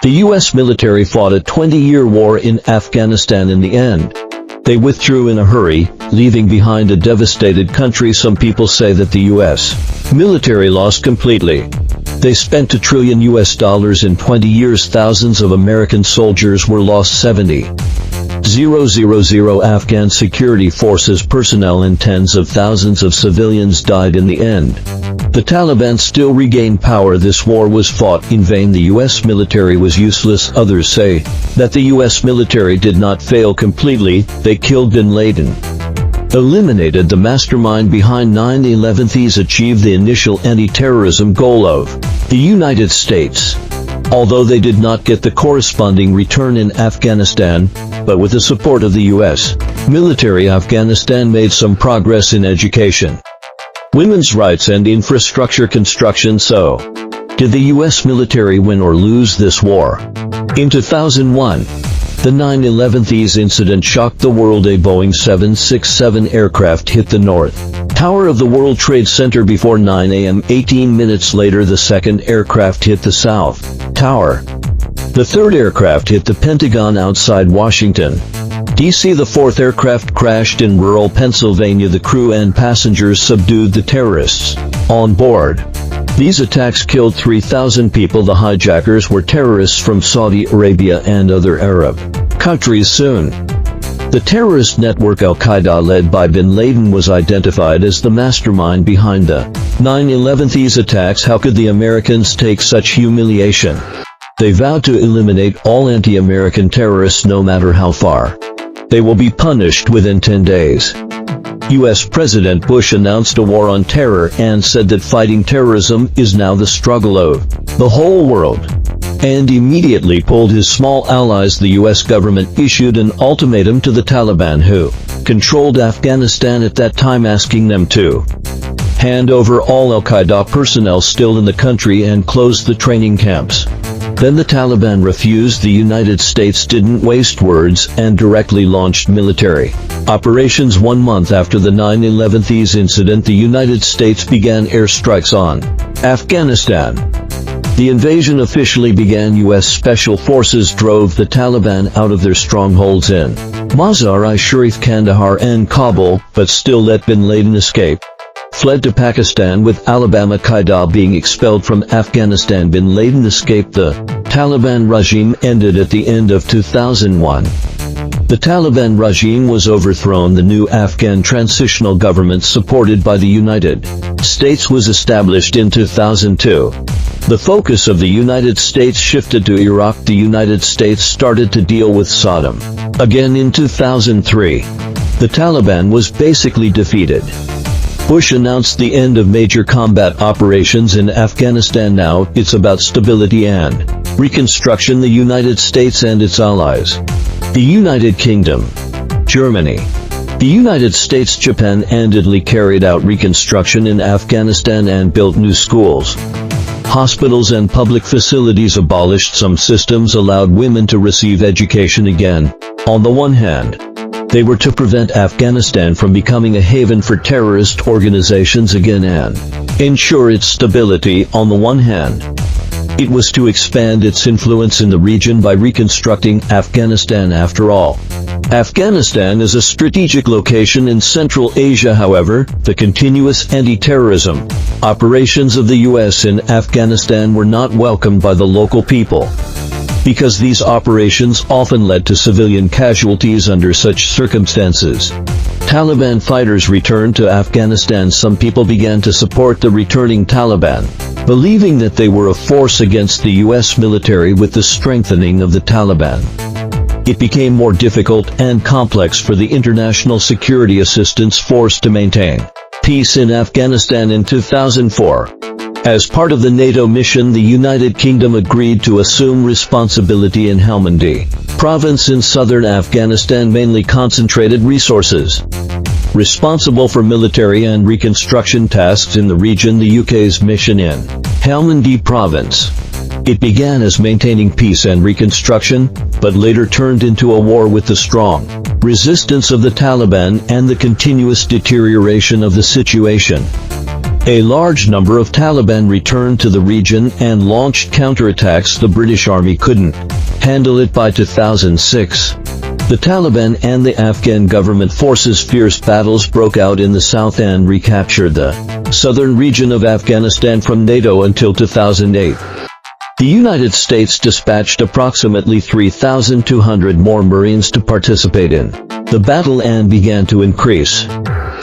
The U.S. military fought a 20-year war in Afghanistan in the end. They withdrew in a hurry, leaving behind a devastated country. Some people say that the U.S. military lost completely. They spent $1 trillion in 20 years. Thousands of American soldiers were lost. 70,000 Afghan security forces personnel and tens of thousands of civilians died in the end. The Taliban still regained power. This war was fought in vain. The U.S. military was useless. Others say that the U.S. military did not fail completely. They killed bin Laden, eliminated the mastermind behind 9/11. These achieved the initial anti-terrorism goal of the United States, although they did not get the corresponding return in Afghanistan, but with the support of the U.S. military, Afghanistan made some progress in education, women's rights and infrastructure construction. So, did the U.S. military win or lose this war? In 2001, the 9/11 incident shocked the world. A Boeing 767 aircraft hit the North Tower of the World Trade Center before 9 a.m. 18 minutes later, the second aircraft hit the South Tower. The third aircraft hit the Pentagon outside Washington, D.C. The fourth aircraft crashed in rural Pennsylvania. The crew and passengers subdued the terrorists on board. These attacks killed 3,000 people. The hijackers were terrorists from Saudi Arabia and other Arab countries. Soon, the terrorist network Al-Qaeda, led by bin Laden, was identified as the mastermind behind the 9/11 attacks. How could the Americans take such humiliation? They vowed to eliminate all anti-American terrorists, no matter how far. They will be punished within 10 days. U.S. President Bush announced a war on terror and said that fighting terrorism is now the struggle of the whole world, and immediately pulled his small allies. The U.S. government issued an ultimatum to the Taliban, who controlled Afghanistan at that time, asking them to hand over all Al-Qaeda personnel still in the country and close the training camps. Then the Taliban refused. The United States didn't waste words and directly launched military operations. 1 month after the 9/11 incident, the United States began airstrikes on Afghanistan. The invasion officially began. U.S. Special Forces drove the Taliban out of their strongholds in Mazar-i-Sharif, Kandahar and Kabul, but still let bin Laden escape. Fled to Pakistan, with Al-Qaeda being expelled from Afghanistan. Bin Laden escaped. The Taliban regime ended at the end of 2001. The Taliban regime was overthrown. The new Afghan transitional government, supported by the United States, was established in 2002. The focus of the United States shifted to Iraq. The United States started to deal with Saddam again in 2003. The Taliban was basically defeated. Bush announced the end of major combat operations in Afghanistan. Now, it's about stability and reconstruction. The United States and its allies, the United Kingdom, Germany, the United States, Japan, and Italy, carried out reconstruction in Afghanistan and built new schools, hospitals and public facilities. Abolished some systems, allowed women to receive education again. On the one hand, they were to prevent Afghanistan from becoming a haven for terrorist organizations again and ensure its stability. On the one hand, it was to expand its influence in the region by reconstructing Afghanistan. After all, Afghanistan is a strategic location in Central Asia. However, the continuous anti-terrorism operations of the U.S. in Afghanistan were not welcomed by the local people, because these operations often led to civilian casualties. Under such circumstances, Taliban fighters returned to Afghanistan. Some people began to support the returning Taliban, believing that they were a force against the U.S. military. With the strengthening of the Taliban, it became more difficult and complex for the International Security Assistance Force to maintain peace in Afghanistan. In 2004, as part of the NATO mission, the United Kingdom agreed to assume responsibility in Helmandi province in southern Afghanistan, mainly concentrated resources responsible for military and reconstruction tasks in the region. The UK's mission in Helmandi province, it began as maintaining peace and reconstruction, but later turned into a war with the strong resistance of the Taliban and the continuous deterioration of the situation. A large number of Taliban returned to the region and launched counterattacks. The British Army couldn't handle it by 2006. The Taliban and the Afghan government forces' fierce battles broke out in the south and recaptured the southern region of Afghanistan from NATO until 2008. The United States dispatched approximately 3,200 more Marines to participate in the battle and began to increase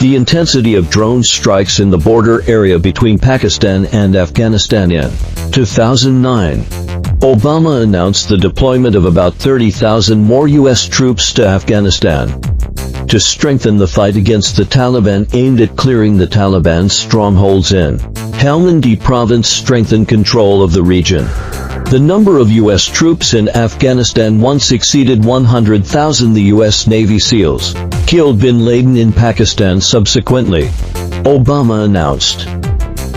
the intensity of drone strikes in the border area between Pakistan and Afghanistan. In 2009, Obama announced the deployment of about 30,000 more U.S. troops to Afghanistan to strengthen the fight against the Taliban, aimed at clearing the Taliban's strongholds in Helmand province, strengthen control of the region. The number of U.S. troops in Afghanistan once exceeded 100,000. The U.S. Navy SEALs killed bin Laden in Pakistan. Subsequently, Obama announced,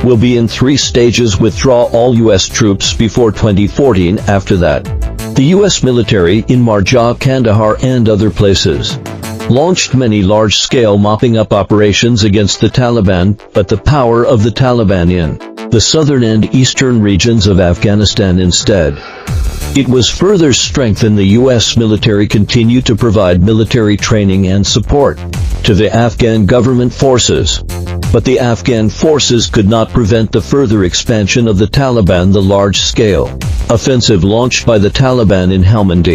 "Will be in 3 stages: withdraw all U.S. troops before 2014. After that, the U.S. military in Marja, Kandahar and other places launched many large-scale mopping-up operations against the Taliban, but the power of the Taliban in the southern and eastern regions of Afghanistan instead. It was further strengthened. The U.S. military continued to provide military training and support to the Afghan government forces, but the Afghan forces could not prevent the further expansion of the Taliban. The large-scale offensive launched by the Taliban in Helmand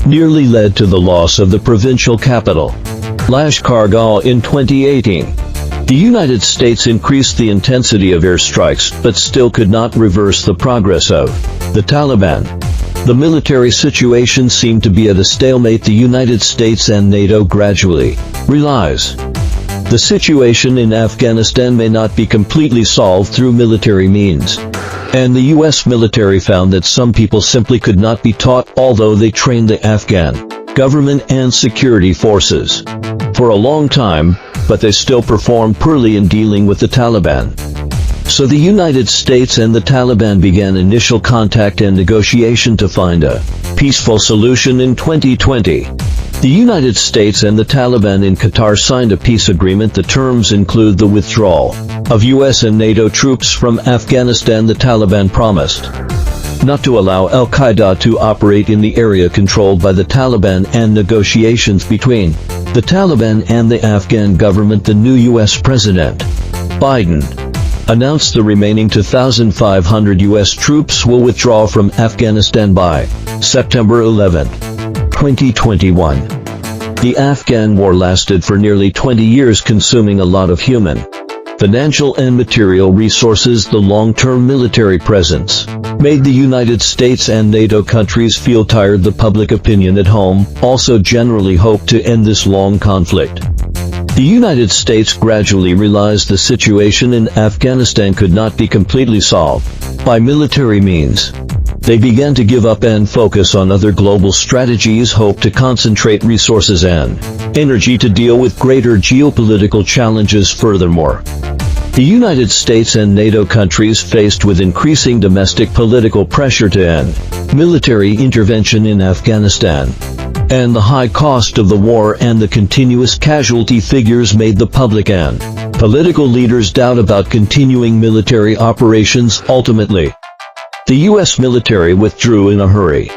nearly led to the loss of the provincial capital, Lashkargah, in 2018. The United States increased the intensity of airstrikes, but still could not reverse the progress of the Taliban. The military situation seemed to be at a stalemate. The United States and NATO gradually realize the situation in Afghanistan may not be completely solved through military means, and the U.S. military found that some people simply could not be taught, although they trained the Afghan government and security forces for a long time, but they still performed poorly in dealing with the Taliban. So the United States and the Taliban began initial contact and negotiation to find a peaceful solution. In 2020, the United States and the Taliban in Qatar signed a peace agreement. The terms include the withdrawal of U.S. and NATO troops from Afghanistan. The Taliban promised not to allow Al-Qaeda to operate in the area controlled by the Taliban, and negotiations between the Taliban and the Afghan government. The new U.S. President Biden announced the remaining 2,500 U.S. troops will withdraw from Afghanistan by September 11, 2021. The Afghan war lasted for nearly 20 years, consuming a lot of human, financial and material resources. The long-term military presence made the United States and NATO countries feel tired. The public opinion at home also generally hoped to end this long conflict. The United States gradually realized the situation in Afghanistan could not be completely solved by military means. They began to give up and focus on other global strategies, hope to concentrate resources and energy to deal with greater geopolitical challenges. Furthermore, the United States and NATO countries faced with increasing domestic political pressure to end military intervention in Afghanistan, and the high cost of the war and the continuous casualty figures made the public and political leaders doubt about continuing military operations. Ultimately, the U.S. military withdrew in a hurry.